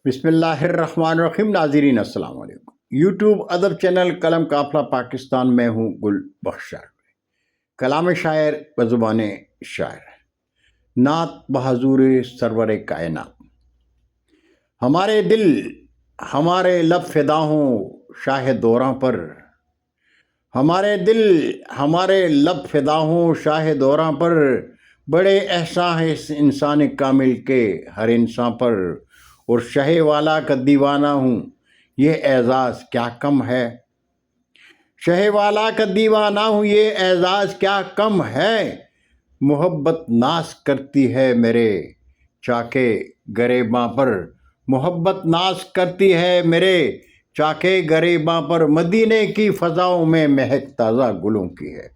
بسم اللہ الرحمن الرحیم۔ ناظرین السلام علیکم۔ یوٹیوب ادب چینل قلم قافلہ پاکستان میں ہوں گل بخش کلام شاعر بزبان شاعر نعت بحضور سرور کائنات۔ ہمارے دل ہمارے لب فدا ہوں شاہ دوراں پر، ہمارے دل ہمارے لب فدا ہوں شاہ دوراں پر، بڑے احسان ہے اس انسان کامل کے ہر انسان پر، اور شہ والا کا دیوانہ ہوں یہ اعزاز کیا کم ہے، شہ والا کا دیوانہ ہوں یہ اعزاز کیا کم ہے، محبت ناز کرتی ہے میرے چاکے گریباں پر، محبت ناز کرتی ہے میرے چاکے گریباں پر، مدینے کی فضاؤں میں مہک تازہ گلوں کی ہے،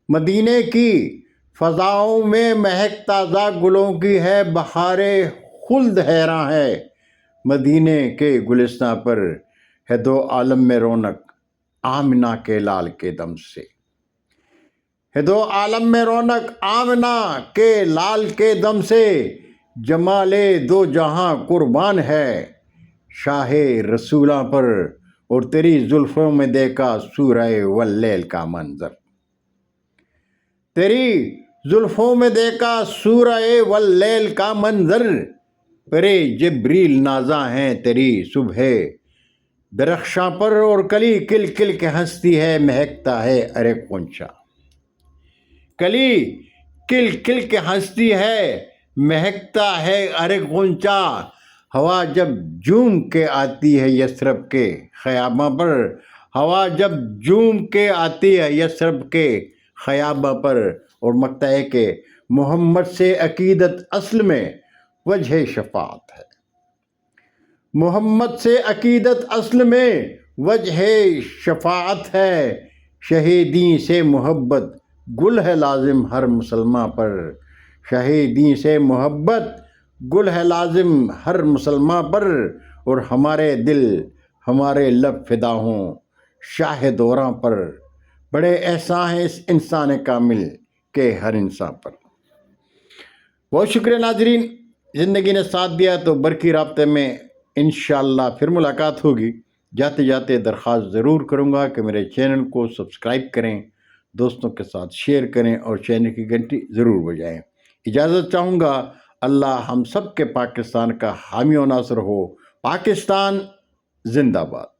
مدینے کی فضاؤں میں مہک تازہ گلوں کی ہے، بہار خلد حیراں ہے مدینے کے گلستاں پر، ہے دو عالم میں رونق آمنہ کے لال کے دم سے، ہے دو عالم میں رونق آمنہ کے لال کے دم سے، جمال دو جہاں قربان ہے شاہ رسولاں پر، اور تیری زلفوں میں دیکھا سورہ واللیل کا منظر، تیری زلفوں میں دیکھا سورہ واللیل کا منظر، پرے جبریل نازاں ہیں تیری صبح درخشاں پر، اور کلی کل کل کے ہنستی ہے مہکتا ہے ارے غنچہ، کلی کل کل کے ہنستی ہے مہکتا ہے ارے غنچہ، ہوا جب جھوم کے آتی ہے یثرب کے خیاباں پر، ہوا جب جھوم کے آتی ہے یثرب کے خیاباں پر، اور مکتا ہے کہ محمد سے عقیدت اصل میں وجہ شفاعت ہے، محمد سے عقیدت اصل میں وجہ شفاعت ہے، شہیدی سے محبت گل ہے لازم ہر مسلمان پر، شہیدی سے محبت گل ہے لازم ہر مسلمان پر، اور ہمارے دل ہمارے لب فدا ہوں شاہ دوراں پر، بڑے احسان ہیں اس انسان کامل کے ہر انسان پر۔ بہت شکریہ ناظرین، زندگی نے ساتھ دیا تو برقی رابطے میں انشاءاللہ پھر ملاقات ہوگی۔ جاتے جاتے درخواست ضرور کروں گا کہ میرے چینل کو سبسکرائب کریں، دوستوں کے ساتھ شیئر کریں، اور چینل کی گھنٹی ضرور بجائیں۔ اجازت چاہوں گا، اللہ ہم سب کے پاکستان کا حامی و ناصر ہو۔ پاکستان زندہ باد۔